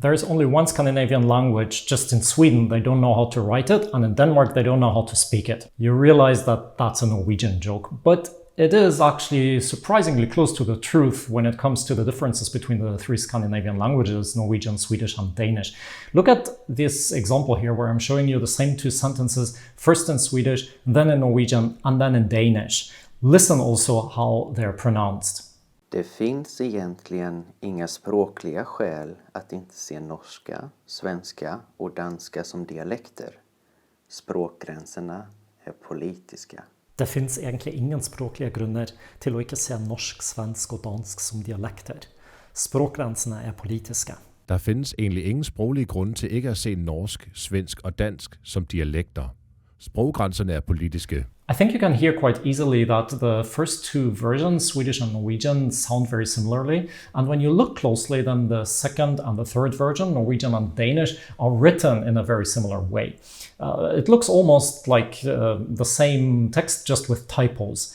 There is only one Scandinavian language. Just in Sweden, they don't know how to write it, and in Denmark, they don't know how to speak it. You realize that that's a Norwegian joke, but it is actually surprisingly close to the truth when it comes to the differences between the three Scandinavian languages, Norwegian, Swedish, and Danish. Look at this example here where I'm showing you the same two sentences, first in Swedish, then in Norwegian, and then in Danish. Listen also how they're pronounced. Det finns egentligen inga språkliga skäl att inte se norska, svenska och danska som dialekter. Språkgränserna är politiska. Det finnes egentlig ingen språklige grunner til å ikke se norsk, svensk og dansk som dialekter. Språkgrensene er politiske. Der findes egentlig ingen sproglige grunde til ikke at se norsk, svensk og dansk som dialekter. Sproggrænserne er politiske. I think you can hear quite easily that the first two versions, Swedish and Norwegian, sound very similarly. And when you look closely, then the second and the third version, Norwegian and Danish, are written in a very similar way. It looks almost like the same text, just with typos.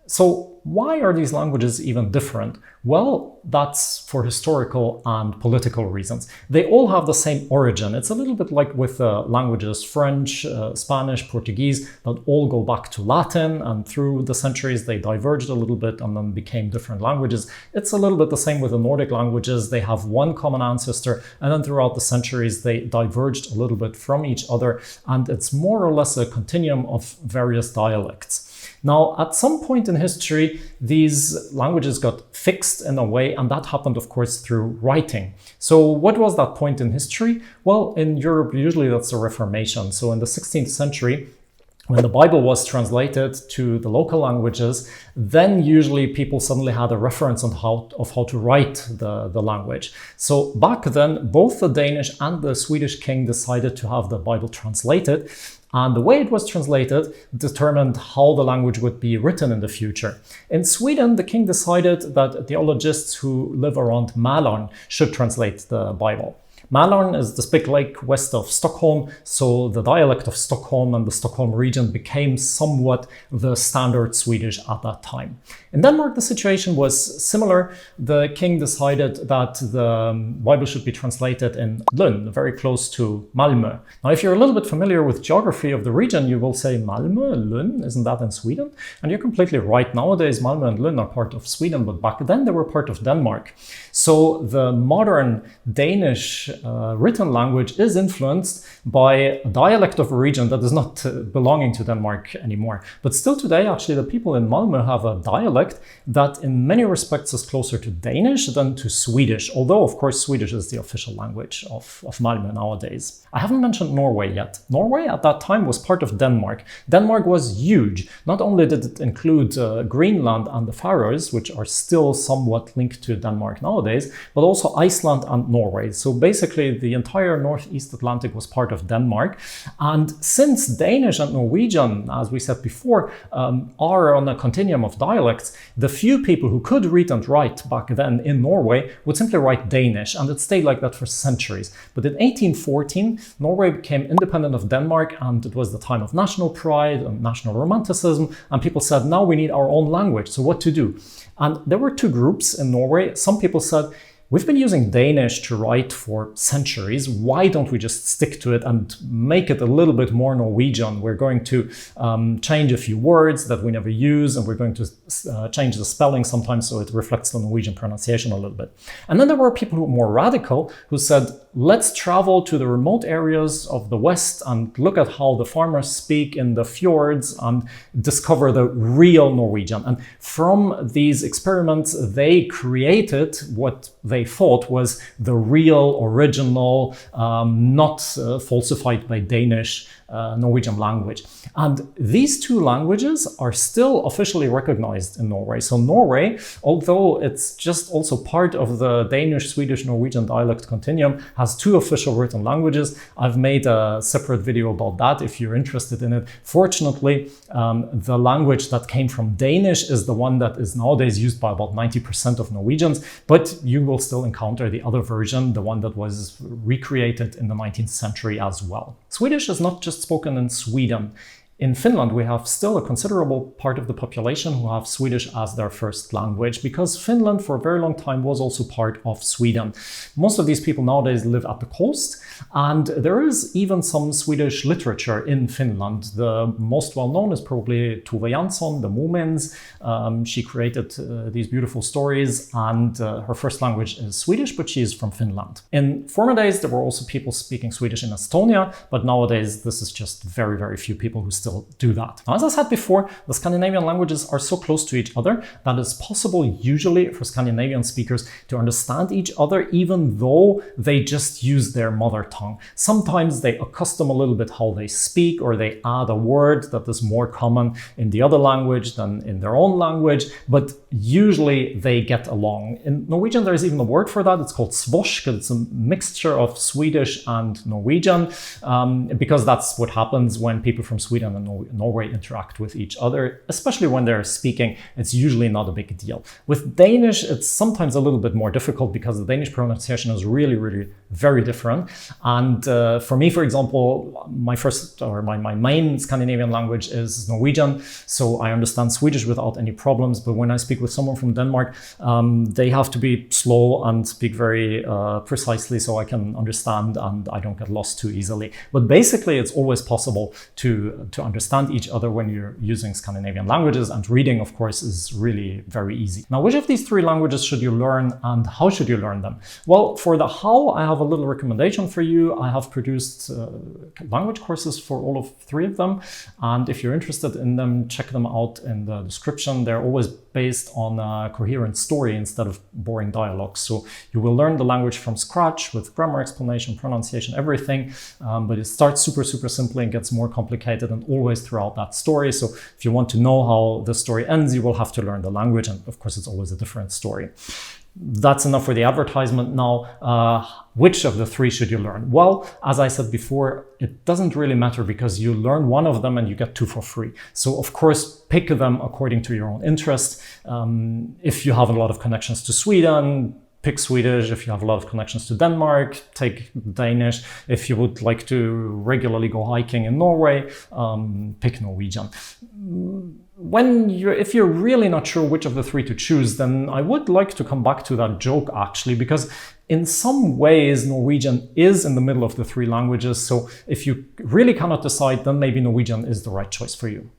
So why are these languages even different? Well, that's for historical and political reasons. They all have the same origin. It's a little bit like with languages, French, Spanish, Portuguese, that all go back to Latin, and through the centuries they diverged a little bit and then became different languages. It's a little bit the same with the Nordic languages. They have one common ancestor, and then throughout the centuries they diverged a little bit from each other, and it's more or less a continuum of various dialects. Now, at some point in history, these languages got fixed in a way, and that happened, of course, through writing. So what was that point in history? Well, in Europe, usually that's the Reformation. So in the 16th century, when the Bible was translated to the local languages, then usually people suddenly had a reference on how to write the language. So back then, both the Danish and the Swedish king decided to have the Bible translated. And the way it was translated determined how the language would be written in the future. In Sweden, the king decided that theologists who live around Mälaren should translate the Bible. Mälaren is this big lake west of Stockholm, so the dialect of Stockholm and the Stockholm region became somewhat the standard Swedish at that time. In Denmark, the situation was similar. The king decided that the Bible should be translated in Lund, very close to Malmö. Now, if you're a little bit familiar with geography of the region, you will say Malmö, Lund, isn't that in Sweden? And you're completely right. Nowadays, Malmö and Lund are part of Sweden, but back then they were part of Denmark. So the modern Danish written language is influenced by a dialect of a region that is not belonging to Denmark anymore. But still today, actually, the people in Malmö have a dialect that in many respects is closer to Danish than to Swedish, although, of course, Swedish is the official language of Malmö nowadays. I haven't mentioned Norway yet. Norway at that time was part of Denmark. Denmark was huge. Not only did it include Greenland and the Faroes, which are still somewhat linked to Denmark nowadays, but also Iceland and Norway. So basically, the entire Northeast Atlantic was part of Denmark. And since Danish and Norwegian, as we said before, are on a continuum of dialects, the few people who could read and write back then in Norway would simply write Danish, and it stayed like that for centuries. But in 1814, Norway became independent of Denmark, and it was the time of national pride and national romanticism, and people said, now we need our own language, so what to do? And there were two groups in Norway. Some people said, we've been using Danish to write for centuries. Why don't we just stick to it and make it a little bit more Norwegian? We're going to change a few words that we never use, and we're going to change the spelling sometimes so it reflects the Norwegian pronunciation a little bit. And then there were people who were more radical who said, let's travel to the remote areas of the West and look at how the farmers speak in the fjords and discover the real Norwegian. And from these experiments, they created what they thought was the real, original, not falsified by Danish Norwegian language. And these two languages are still officially recognized in Norway. So Norway, although it's just also part of the Danish, Swedish, Norwegian dialect continuum, has two official written languages. I've made a separate video about that if you're interested in it. Fortunately, the language that came from Danish is the one that is nowadays used by about 90% of Norwegians, but you will still encounter the other version, the one that was recreated in the 19th century as well. Swedish is not just spoken in Sweden. In Finland, we have still a considerable part of the population who have Swedish as their first language, because Finland for a very long time was also part of Sweden. Most of these people nowadays live at the coast, and there is even some Swedish literature in Finland. The most well-known is probably Tove Jansson, the Moomins. She created these beautiful stories, and her first language is Swedish, but she is from Finland. In former days, there were also people speaking Swedish in Estonia, but nowadays this is just very, very few people who still do that. Now, as I said before, the Scandinavian languages are so close to each other that it's possible usually for Scandinavian speakers to understand each other even though they just use their mother tongue. Sometimes they accustom a little bit how they speak, or they add a word that is more common in the other language than in their own language, but usually they get along. In Norwegian, there is even a word for that. It's called svorsk. It's a mixture of Swedish and Norwegian, because that's what happens when people from Sweden and Norway interact with each other, especially when they're speaking. It's usually not a big deal. With Danish, it's sometimes a little bit more difficult because the Danish pronunciation is really, really very different. And for me, for example, my main Scandinavian language is Norwegian, so I understand Swedish without any problems. But when I speak with someone from Denmark, they have to be slow and speak very precisely so I can understand and I don't get lost too easily. But basically, it's always possible to understand each other when you're using Scandinavian languages, and reading, of course, is really very easy. Now, which of these three languages should you learn, and how should you learn them? Well, for the how, I have a little recommendation for you. I have produced language courses for all of three of them, and if you're interested in them, check them out in the description. They're always based on a coherent story instead of boring dialogues. So you will learn the language from scratch with grammar explanation, pronunciation, everything, but it starts super, super simply and gets more complicated, and always throughout that story. So if you want to know how the story ends, you will have to learn the language, and of course it's always a different story. That's enough for the advertisement. Now, which of the three should you learn? Well, as I said before, it doesn't really matter, because you learn one of them and you get two for free. So of course, pick them according to your own interest. If you have a lot of connections to Sweden, pick Swedish. If you have a lot of connections to Denmark, take Danish. If you would like to regularly go hiking in Norway, pick Norwegian. If you're really not sure which of the three to choose, then I would like to come back to that joke, actually, because in some ways Norwegian is in the middle of the three languages. So if you really cannot decide, then maybe Norwegian is the right choice for you.